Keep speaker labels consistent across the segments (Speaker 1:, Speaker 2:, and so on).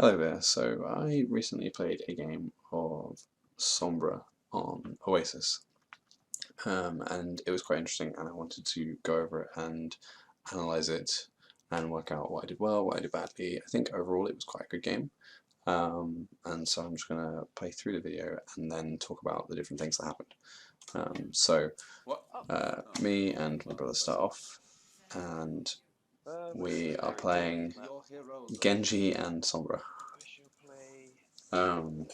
Speaker 1: Hello there. So I recently played a game of Sombra on Oasis, and it was quite interesting, and I wanted to go over it and analyze it and work out what I did well, what I did badly. I think overall it was quite a good game, and so I'm just going to play through the video and then talk about the different things that happened. Me and my brother start off, and we are playing Genji and Sombra. Um,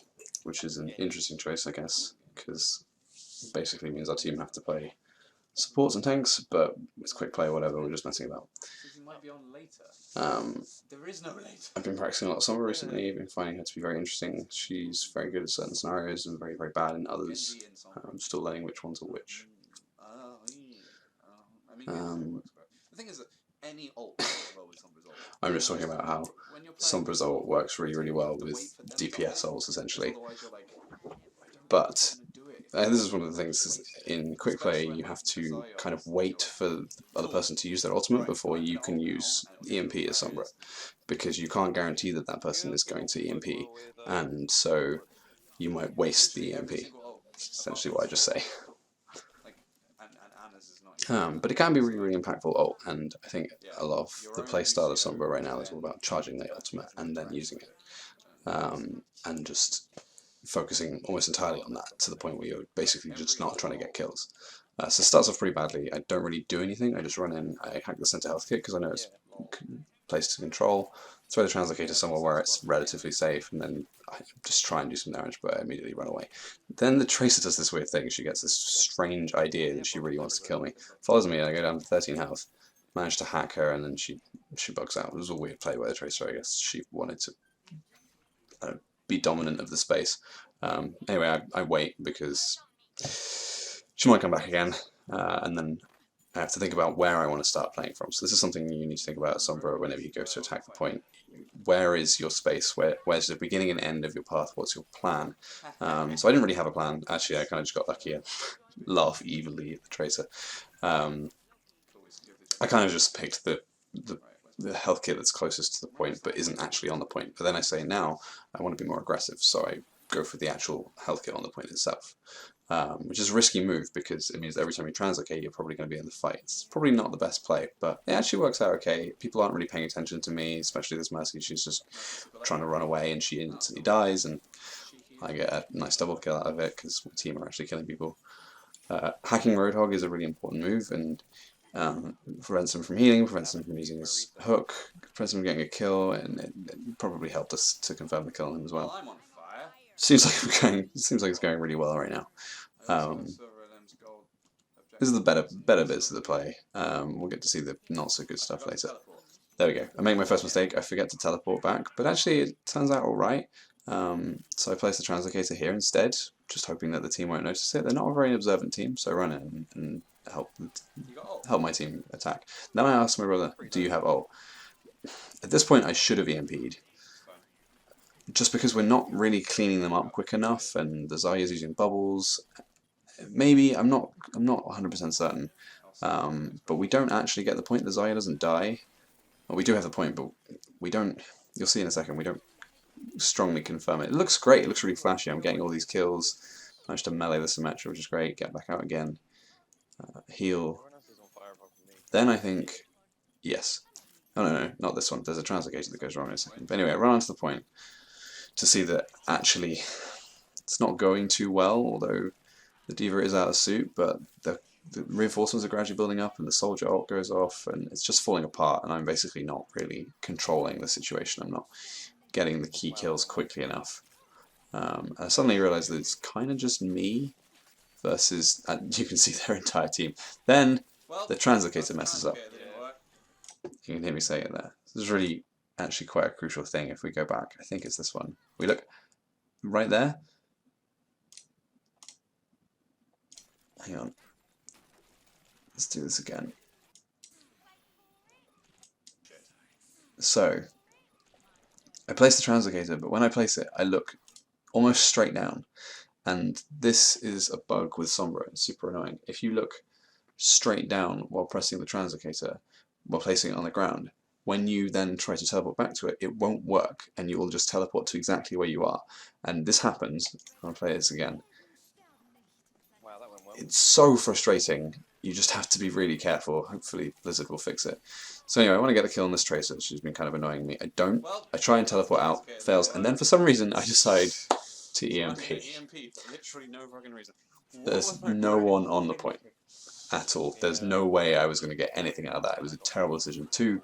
Speaker 1: which is an interesting choice, I guess, because basically means our team have to play supports and tanks, but with quick play or whatever, we're just messing about. I've been practicing a lot of Sombra recently, been finding her to be very interesting. She's very good at certain scenarios and very, very bad in others. I'm still learning which ones are which. I'm just talking about how Sombra's ult works really, really well with DPS ults, essentially. But this is one of the things in quick play, you have to kind of wait for the other person to use their ultimate before you can use EMP as Sombra, because you can't guarantee that that person is going to EMP, and so you might waste the EMP. That's essentially what I just say. But it can be really, really impactful ult, and I think a lot of the playstyle of Sombra right now is all about charging the ultimate and then using it, and just focusing almost entirely on that to the point where you're basically just not trying to get kills. So it starts off pretty badly. I don't really do anything. I just run in, I hack the center health kit because I know it's placed to control, throw the translocator somewhere where it's relatively safe, and then I just try and do some damage, but I immediately run away. Then the Tracer does this weird thing. She gets this strange idea that she really wants to kill me. Follows me, and I go down to 13 health. Manage to hack her, and then she bugs out. It was a weird play by the Tracer, I guess. She wanted to be dominant of the space. Anyway, I wait because she might come back again, and then I have to think about where I want to start playing from. So this is something you need to think about at Sombra whenever you go to attack the point. Where is your space? Where's the beginning and end of your path? What's your plan? So I didn't really have a plan. Actually, I kind of just got lucky and laugh evilly at the Tracer. I kind of just picked the health kit that's closest to the point but isn't actually on the point. But then I say now I want to be more aggressive, so I go for the actual health kit on the point itself. Which is a risky move because it means that every time you translocate, you're probably going to be in the fight. It's probably not the best play, but it actually works out okay. People aren't really paying attention to me, especially this Mercy. She's just trying to run away and she instantly dies, and I get a nice double kill out of it because my team are actually killing people. Hacking Roadhog is a really important move, and prevents him from healing, prevents him from using his hook, prevents him from getting a kill, and it probably helped us to confirm the kill on him as well. Seems like it's going really well right now. This is the better bits of the play. We'll get to see the not so good stuff later. There we go. I make my first mistake. I forget to teleport back, but actually it turns out all right. So I place the translocator here instead, just hoping that the team won't notice it. They're not a very observant team, so I run in and help my team attack. Now I ask my brother, do you have ult? At this point I should have EMP'd, just because we're not really cleaning them up quick enough, and the Zarya's using bubbles. Maybe, I'm not 100% certain, but we don't actually get the point. The Zarya doesn't die. Well, we do have the point, but we don't, you'll see in a second, we don't strongly confirm it. It looks great, it looks really flashy. I'm getting all these kills, managed to melee the Symmetra, which is great, get back out again, heal. Then I think, yes. Oh no, not this one. There's a translocator that goes wrong in a second. But anyway, I run onto the point to see that actually it's not going too well, although the D.Va is out of suit, but the reinforcements are gradually building up and the soldier ult goes off and it's just falling apart, and I'm basically not really controlling the situation. I'm not getting the key kills quickly enough. I suddenly realised that it's kind of just me versus, you can see their entire team. Then the translocator messes up. You can hear me say it there. This is really actually quite a crucial thing. If we go back, I think it's this one. We look right there. Hang on. Let's do this again. So, I place the translocator, but when I place it, I look almost straight down. And this is a bug with Sombra. It's super annoying. If you look straight down while pressing the translocator, while placing it on the ground, when you then try to teleport back to it, it won't work, and you will just teleport to exactly where you are. And this happens. I'll play this again. It's so frustrating. You just have to be really careful. Hopefully Blizzard will fix it. So anyway, I want to get a kill on this Tracer. She's been kind of annoying me. I don't. I try and teleport out, fails, and then for some reason I decide to EMP. There's no one on the point at all. There's no way I was going to get anything out of that. It was a terrible decision. Two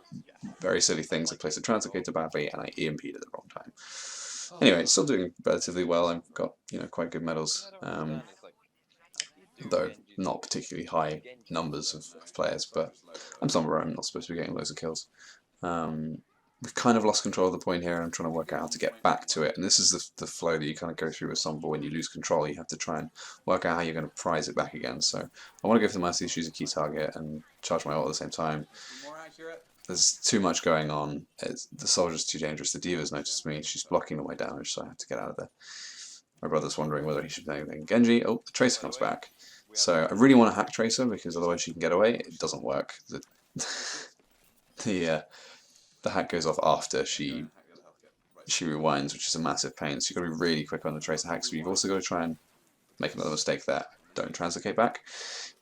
Speaker 1: very silly things. I placed a translocator badly and I EMP'd at the wrong time. Anyway, it's still doing relatively well. I've got, you know, quite good medals. Though not particularly high numbers of players, but I'm Sombra, I'm not supposed to be getting loads of kills. We've kind of lost control of the point here, and I'm trying to work out how to get back to it, and this is the flow that you kind of go through with Sombra. When you lose control, you have to try and work out how you're going to prize it back again. So I want to go for the Mercy, choose a key target, and charge my ult at the same time. There's too much going on. The soldier's too dangerous. The D.Va's noticed me. She's blocking all my damage, so I have to get out of there. My brother's wondering whether he should play anything. Genji. Oh, the Tracer comes back. So I really want to hack Tracer because otherwise she can get away. It doesn't work. The hack goes off after she rewinds, which is a massive pain. So you've got to be really quick on the Tracer hack. So you've also got to try and make another mistake there. Don't translocate back.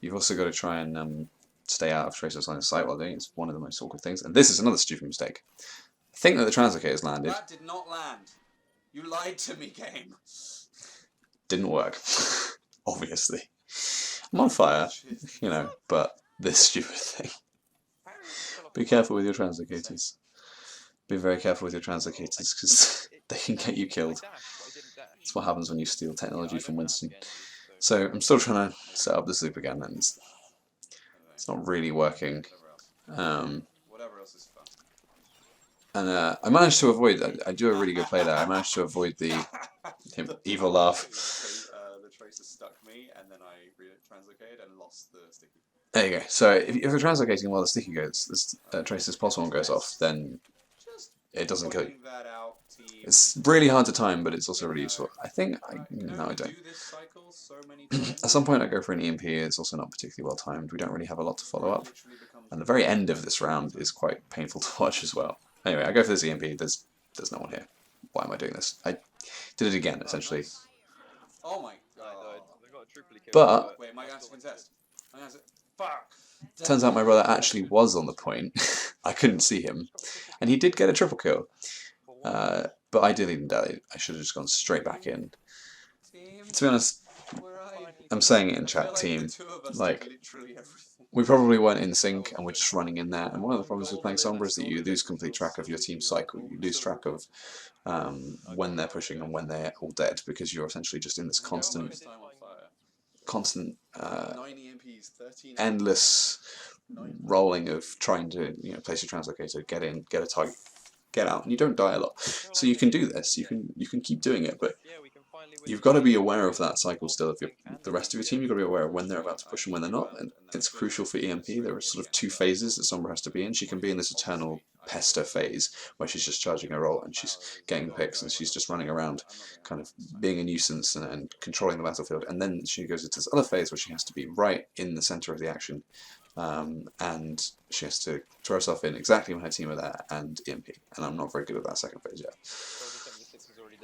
Speaker 1: You've also got to try and stay out of Tracer's line of sight while doing it. It's one of the most awkward things. And this is another stupid mistake. I think that the translocate has landed.
Speaker 2: That did not land. You lied to me, game.
Speaker 1: Didn't work. Obviously. I'm on fire, you know, but this stupid thing. Be careful with your translocators. Be very careful with your translocators because they can get you killed. That's what happens when you steal technology from Winston. So I'm still trying to set up this loop again, and it's not really working. And I managed to avoid. I do a really good play there. I managed to avoid the evil laugh.
Speaker 2: The Tracer stuck me, and then I translocated and lost the sticky.
Speaker 1: There you go. So if you're translocating while the sticky goes, Tracer's pulse one goes off, then it doesn't kill you. It's really hard to time, but it's also really useful. I think no, I don't. At some point I go for an EMP. It's also not particularly well timed. We don't really have a lot to follow up, and the very end of this round is quite painful to watch as well. Anyway, I go for this EMP. There's no one here. Why am I doing this? I did it again, essentially.
Speaker 2: Oh my god.
Speaker 1: But
Speaker 2: wait, am I going to contest? Fuck.
Speaker 1: Turns out my brother actually was on the point. I couldn't see him, and he did get a triple kill. But I didn't die. I should have just gone straight back in. To be honest, I'm saying it in chat, team. Like, we probably weren't in sync, and we're just running in there. And one of the problems with playing Sombra is that you lose complete track of your team's cycle. You lose track of when they're pushing and when they're all dead, because you're essentially just in this constant, endless rolling of trying to place your translocator, get in, get a target, get out, and you don't die a lot. So you can do this. You can keep doing it, but you've got to be aware of that cycle still. If the rest of your team, you've got to be aware of when they're about to push and when they're not. And it's crucial for EMP. There are sort of two phases that Sombra has to be in. She can be in this eternal pester phase where she's just charging her ult and she's getting picks and she's just running around kind of being a nuisance and controlling the battlefield. And then she goes into this other phase where she has to be right in the center of the action. And she has to throw herself in exactly when her team are there and EMP. And I'm not very good at that second phase yet.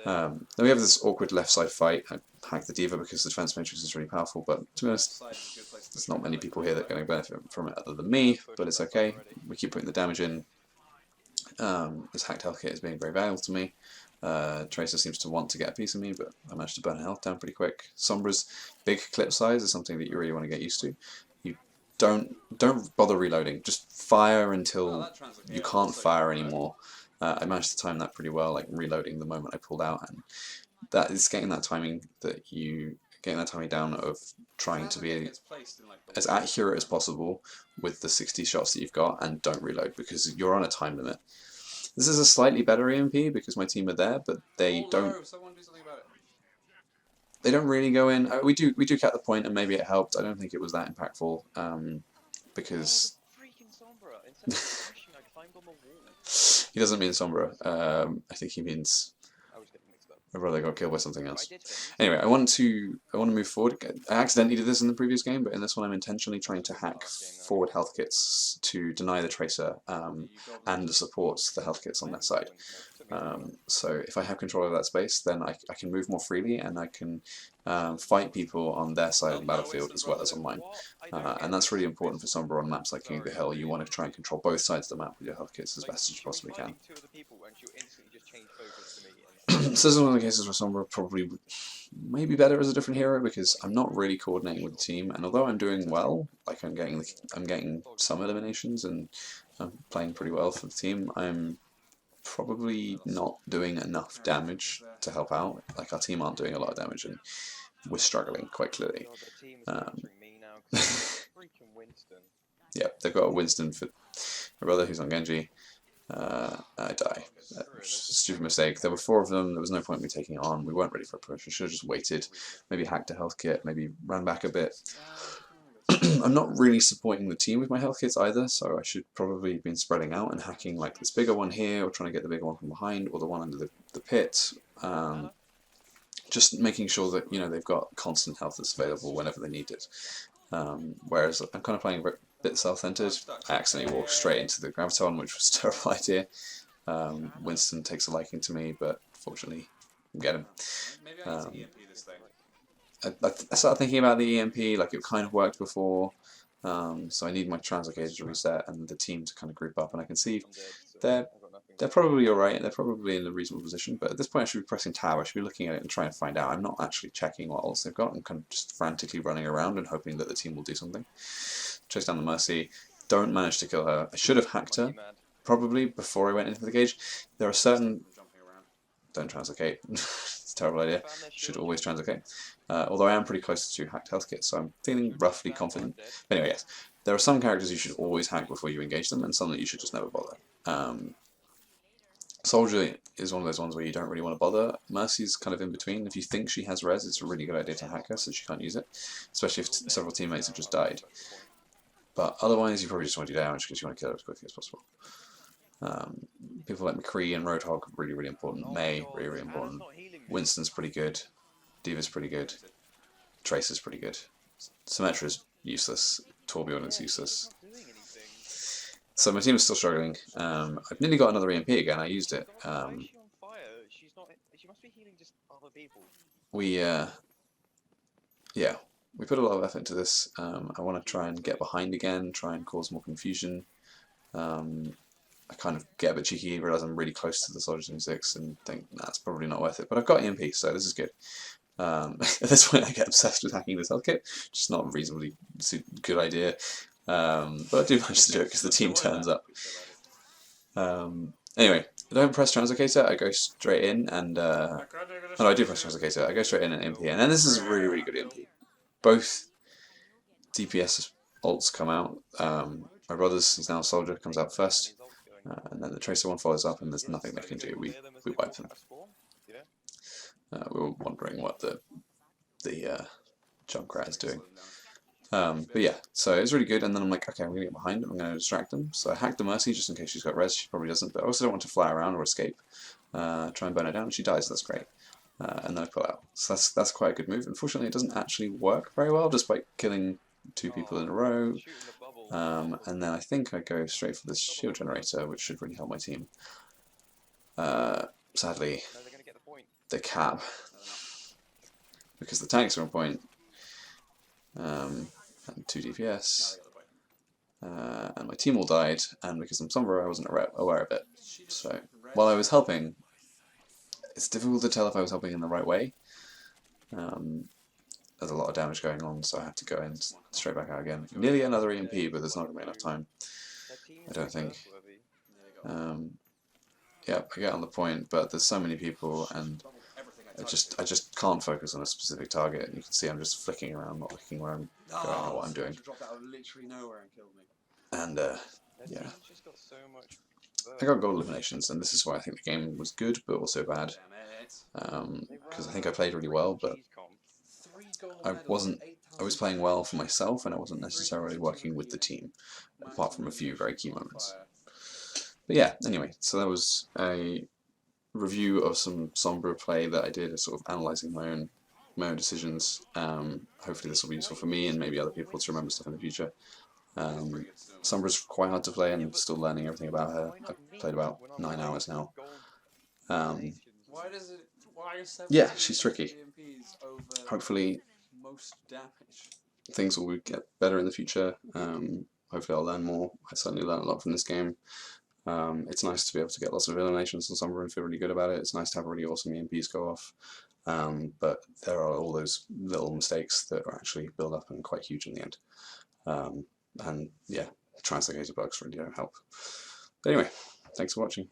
Speaker 1: Then we have this awkward left side fight. I hacked the D.Va because the defense matrix is really powerful, but to be honest, there's not many people here that are going to benefit from it other than me, but it's okay. We keep putting the damage in. This hacked health kit is being very valuable to me. Tracer seems to want to get a piece of me, but I managed to burn her health down pretty quick. Sombra's big clip size is something that you really want to get used to. You don't bother reloading. Just fire until you can't fire anymore. I managed to time that pretty well, like reloading the moment I pulled out, and that is getting that timing down of trying to be as accurate as possible with the 60 shots that you've got, and don't reload because you're on a time limit. This is a slightly better EMP because my team are there, but they don't really go in. We do cap the point, and maybe it helped. I don't think it was that impactful because. He doesn't mean Sombra. I think he means My brother got killed by something else. Anyway, I want to move forward. I accidentally did this in the previous game, but in this one I'm intentionally trying to hack forward health kits to deny the tracer and support the health kits on their side. So if I have control of that space, then I can move more freely and I can fight people on their side of the battlefield as well as on mine. And that's really important for Sombra on maps like King of the Hill. You want to try and control both sides of the map with your health kits as best as you possibly can. So this is one of the cases where Sombra probably maybe better as a different hero because I'm not really coordinating with the team, and although I'm doing well, like I'm getting some eliminations and I'm playing pretty well for the team, I'm probably not doing enough damage to help out. Like our team aren't doing a lot of damage and we're struggling quite clearly. Yeah, they've got a Winston for my brother who's on Genji. I die. Stupid mistake. There were 4 of them. There was no point in me taking it on. We weren't ready for a push. I should have just waited. Maybe hacked a health kit. Maybe ran back a bit. I'm not really supporting the team with my health kits either, so I should probably have been spreading out and hacking like this bigger one here, or trying to get the bigger one from behind, or the one under the pit. Just making sure that they've got constant health that's available whenever they need it. Whereas I'm kind of playing a bit self-centered. I accidentally walked straight into the graviton, which was a terrible idea. Winston takes a liking to me, but fortunately, I get him. I started thinking about the EMP, like it kind of worked before, so I need my translocator to reset and the team to kind of group up, and I can see they're probably alright, they're probably in a reasonable position, but at this point I should be pressing tab, I should be looking at it and trying to find out. I'm not actually checking what else they've got, I'm kind of just frantically running around and hoping that the team will do something. Chase down the Mercy, don't manage to kill her. I should have hacked her, probably, before I went into the cage. There are certain... Don't translocate. It's a terrible idea. Should always translocate. Although I am pretty close to hacked health kits, so I'm feeling roughly confident. But anyway, yes. There are some characters you should always hack before you engage them, and some that you should just never bother. Soldier is one of those ones where you don't really want to bother. Mercy's kind of in between. If you think she has res, it's a really good idea to hack her so she can't use it, especially if several teammates have just died. But otherwise, you probably just want to do damage because you want to kill her as quickly as possible. People like McCree and Roadhog are really, really important. May, really, really important. Winston's pretty good. Diva's pretty good. Tracer's pretty good. Symmetra's useless. Torbjorn is useless. So my team is still struggling. I've nearly got another EMP again. I used it. We put a lot of effort into this. I want to try and get behind again, try and cause more confusion. I kind of get a bit cheeky, realise I'm really close to the Soldier 26 and think that's probably not worth it. But I've got EMP, so this is good. At this point I get obsessed with hacking this health kit, just not a reasonably good idea. But I do manage to do it because the team turns up. Anyway, I don't press translocator, I go straight in and... no, I do press translocator, I go straight in and EMP. And then this is a really, really good EMP. Both DPS ults come out. My brother's, he's now a soldier, comes out first. And then the Tracer one follows up and there's nothing they can do. We wipe them. We were wondering what the Junkrat is doing. But yeah, so it was really good, and then I'm like, okay, I'm going to get behind them, I'm going to distract them. So I hacked the Mercy just in case she's got res, she probably doesn't, but I also don't want to fly around or escape. Try and burn her down, she dies, that's great. And then I pull out. So that's quite a good move. Unfortunately, it doesn't actually work very well, despite killing 2 people in a row. And then I think I go straight for this shield generator, which should really help my team. Sadly, they cap, because the tanks are on point. And 2 DPS, and my team all died, and because I'm Sombra I wasn't aware of it. So while I was helping, it's difficult to tell if I was helping in the right way. There's a lot of damage going on, so I have to go in straight back out again. Nearly another EMP, but there's not going to be enough time, I don't think. Yeah, I get on the point, but there's so many people, and I just can't focus on a specific target. You can see I'm just flicking around, not looking where I'm going or what I'm doing. And yeah, I got gold eliminations, and this is why I think the game was good, but also bad. Because I think I played really well, but I was playing well for myself, and I wasn't necessarily working with the team, apart from a few very key moments. But yeah, anyway, so that was a review of some Sombra play that I did, sort of analysing my own decisions. Hopefully this will be useful for me and maybe other people to remember stuff in the future. Sombra's quite hard to play and still learning everything about her. I've played about 9 hours now.
Speaker 2: Why does it? Why is 17
Speaker 1: Yeah, she's tricky.
Speaker 2: EMPs over
Speaker 1: Hopefully
Speaker 2: most damage?
Speaker 1: things will get better in the future. Hopefully I'll learn more. I certainly learned a lot from this game. It's nice to be able to get lots of eliminations on Sombra and feel really good about it. It's nice to have really awesome EMPs go off. But there are all those little mistakes that actually build up and quite huge in the end. And yeah, translocated bugs really don't help. But anyway, thanks for watching.